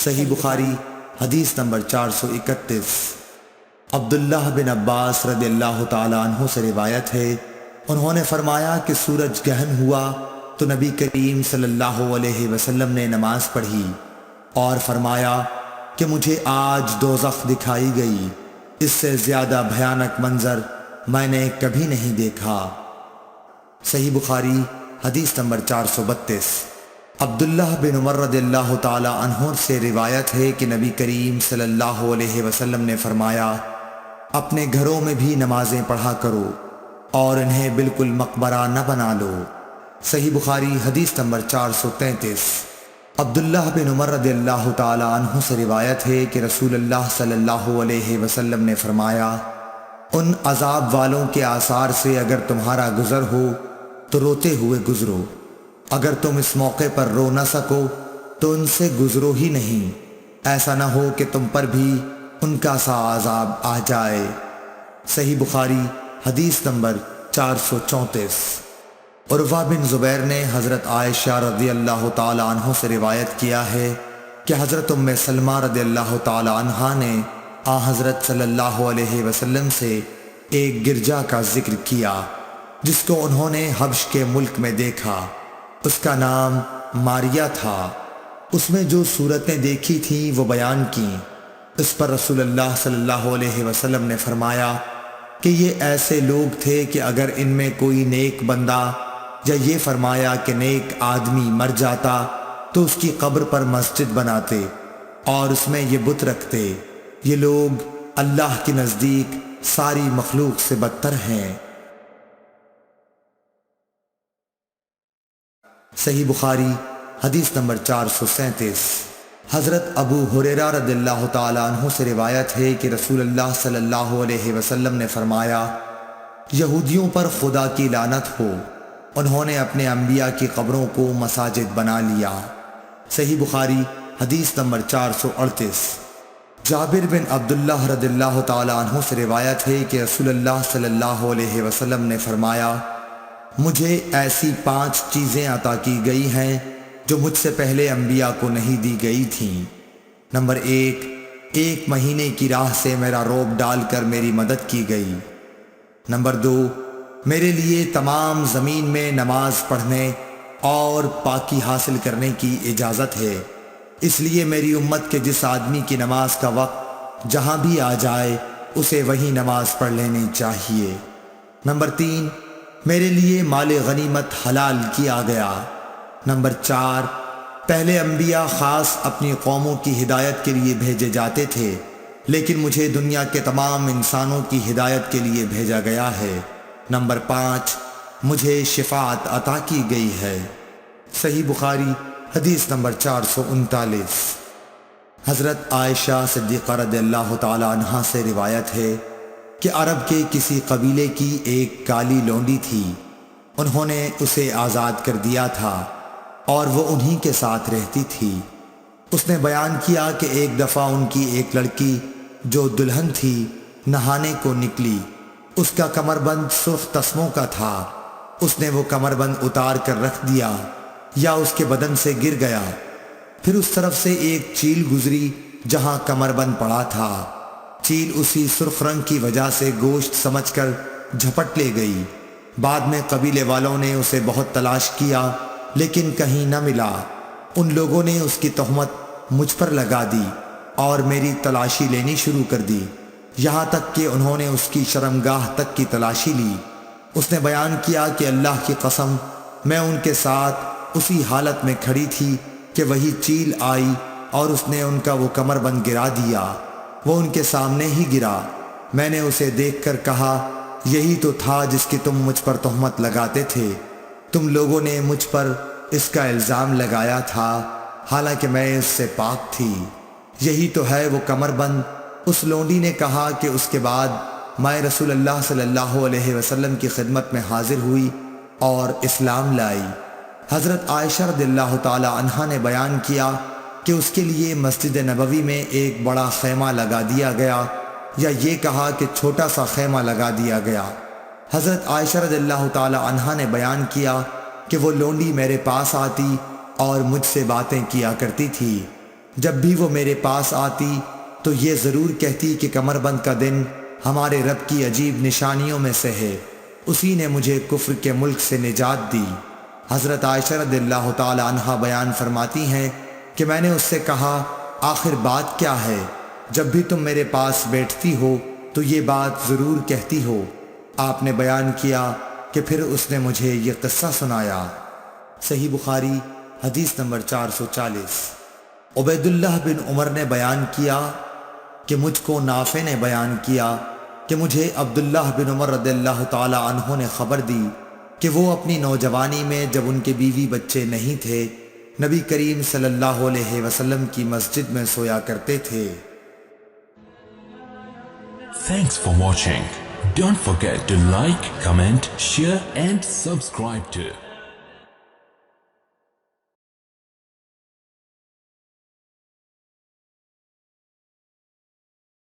صحیح بخاری حدیث نمبر 431۔ عبداللہ بن عباس رضی اللہ تعالیٰ عنہ سے روایت ہے، انہوں نے فرمایا کہ سورج گہن ہوا تو نبی کریم صلی اللہ علیہ وسلم نے نماز پڑھی اور فرمایا کہ مجھے آج دوزخ دکھائی گئی، اس سے زیادہ بھیانک منظر میں نے کبھی نہیں دیکھا۔ صحیح بخاری حدیث نمبر 432۔ عبداللہ بن عمر رضی اللہ تعالی عنہ سے روایت ہے کہ نبی کریم صلی اللہ علیہ وسلم نے فرمایا، اپنے گھروں میں بھی نمازیں پڑھا کرو اور انہیں بالکل مقبرہ نہ بنا لو۔ صحیح بخاری حدیث نمبر 433۔ عبداللہ بن عمر رضی اللہ تعالی عنہ سے روایت ہے کہ رسول اللہ صلی اللہ علیہ وسلم نے فرمایا، ان عذاب والوں کے آثار سے اگر تمہارا گزر ہو تو روتے ہوئے گزرو، اگر تم اس موقع پر رو نہ سکو تو ان سے گزرو ہی نہیں، ایسا نہ ہو کہ تم پر بھی ان کا سا عذاب آ جائے۔ صحیح بخاری حدیث نمبر 434۔ عروہ بن زبیر نے حضرت عائشہ رضی اللہ تعالی عنہ سے روایت کیا ہے کہ حضرت ام سلمہ رضی اللہ تعالی عنہ نے حضرت صلی اللہ علیہ وسلم سے ایک گرجا کا ذکر کیا جس کو انہوں نے حبش کے ملک میں دیکھا، اس کا نام ماریہ تھا، اس میں جو صورتیں دیکھی تھیں وہ بیان کیں۔ اس پر رسول اللہ صلی اللہ علیہ وسلم نے فرمایا کہ یہ ایسے لوگ تھے کہ اگر ان میں کوئی نیک بندہ، یا یہ فرمایا کہ نیک آدمی مر جاتا تو اس کی قبر پر مسجد بناتے اور اس میں یہ بت رکھتے، یہ لوگ اللہ کے نزدیک ساری مخلوق سے بدتر ہیں۔ صحیح بخاری حدیث نمبر 437۔ حضرت ابو ہریرہ رضی اللہ تعالی عنہ سے روایت ہے کہ رسول اللہ صلی اللہ علیہ وسلم نے فرمایا، یہودیوں پر خدا کی لعنت ہو، انہوں نے اپنے انبیاء کی قبروں کو مساجد بنا لیا۔ صحیح بخاری حدیث نمبر 438۔ جابر بن عبداللہ رضی اللہ تعالی عنہ سے روایت ہے کہ رسول اللہ صلی اللہ علیہ وسلم نے فرمایا، مجھے ایسی 5 چیزیں عطا کی گئی ہیں جو مجھ سے پہلے انبیاء کو نہیں دی گئی تھیں۔ نمبر 1، ایک مہینے کی راہ سے میرا روب ڈال کر میری مدد کی گئی۔ نمبر 2، میرے لیے تمام زمین میں نماز پڑھنے اور پاکی حاصل کرنے کی اجازت ہے، اس لیے میری امت کے جس آدمی کی نماز کا وقت جہاں بھی آ جائے اسے وہی نماز پڑھ لینی چاہیے۔ نمبر 3، میرے لیے مال غنیمت حلال کیا گیا۔ نمبر 4، پہلے انبیاء خاص اپنی قوموں کی ہدایت کے لیے بھیجے جاتے تھے، لیکن مجھے دنیا کے تمام انسانوں کی ہدایت کے لیے بھیجا گیا ہے۔ نمبر 5، مجھے شفاعت عطا کی گئی ہے۔ صحیح بخاری حدیث نمبر 439۔ حضرت عائشہ صدیقہ رضی اللہ تعالی عنہا سے روایت ہے کہ عرب کے کسی قبیلے کی ایک کالی لونڈی تھی، انہوں نے اسے آزاد کر دیا تھا اور وہ انہی کے ساتھ رہتی تھی۔ اس نے بیان کیا کہ ایک دفعہ ان کی ایک لڑکی جو دلہن تھی نہانے کو نکلی، اس کا کمربند سرخ تسموں کا تھا، اس نے وہ کمربند اتار کر رکھ دیا یا اس کے بدن سے گر گیا، پھر اس طرف سے ایک چیل گزری جہاں کمربند پڑا تھا، چیل اسی سرخ رنگ کی وجہ سے گوشت سمجھ کر جھپٹ لے گئی۔ بعد میں قبیلے والوں نے اسے بہت تلاش کیا لیکن کہیں نہ ملا، ان لوگوں نے اس کی تہمت مجھ پر لگا دی اور میری تلاشی لینی شروع کر دی، یہاں تک کہ انہوں نے اس کی شرمگاہ تک کی تلاشی لی۔ اس نے بیان کیا کہ اللہ کی قسم میں ان کے ساتھ اسی حالت میں کھڑی تھی کہ وہی چیل آئی اور اس نے ان کا وہ کمربند گرا دیا، وہ ان کے سامنے ہی گرا۔ میں نے اسے دیکھ کر کہا، یہی تو تھا جس کی تم مجھ پر تہمت لگاتے تھے، تم لوگوں نے مجھ پر اس کا الزام لگایا تھا حالانکہ میں اس سے پاک تھی، یہی تو ہے وہ کمربند۔ اس لونڈی نے کہا کہ اس کے بعد میں رسول اللہ صلی اللہ علیہ وسلم کی خدمت میں حاضر ہوئی اور اسلام لائی۔ حضرت عائشہ رضی اللہ تعالی عنہا نے بیان کیا کہ اس کے لیے مسجد نبوی میں ایک بڑا خیمہ لگا دیا گیا، یا یہ کہا کہ چھوٹا سا خیمہ لگا دیا گیا۔ حضرت عائشہ رضی اللہ تعالی عنہا نے بیان کیا کہ وہ لونڈی میرے پاس آتی اور مجھ سے باتیں کیا کرتی تھی، جب بھی وہ میرے پاس آتی تو یہ ضرور کہتی کہ کمر بند کا دن ہمارے رب کی عجیب نشانیوں میں سے ہے، اسی نے مجھے کفر کے ملک سے نجات دی۔ حضرت عائشہ رضی اللہ تعالی عنہا بیان فرماتی ہیں کہ میں نے اس سے کہا آخر بات کیا ہے؟ جب بھی تم میرے پاس بیٹھتی ہو تو یہ بات ضرور کہتی ہو۔ آپ نے بیان کیا کہ پھر اس نے مجھے یہ قصہ سنایا۔ صحیح بخاری حدیث نمبر 440۔ عبید اللہ بن عمر نے بیان کیا کہ مجھ کو نافع نے بیان کیا کہ مجھے عبداللہ بن عمر رضی اللہ تعالی عنہ نے خبر دی کہ وہ اپنی نوجوانی میں جب ان کے بیوی بچے نہیں تھے نبی کریم صلی اللہ علیہ وسلم کی مسجد میں سویا کرتے تھے۔ Thanks for watching. Don't forget to like, comment, share and subscribe to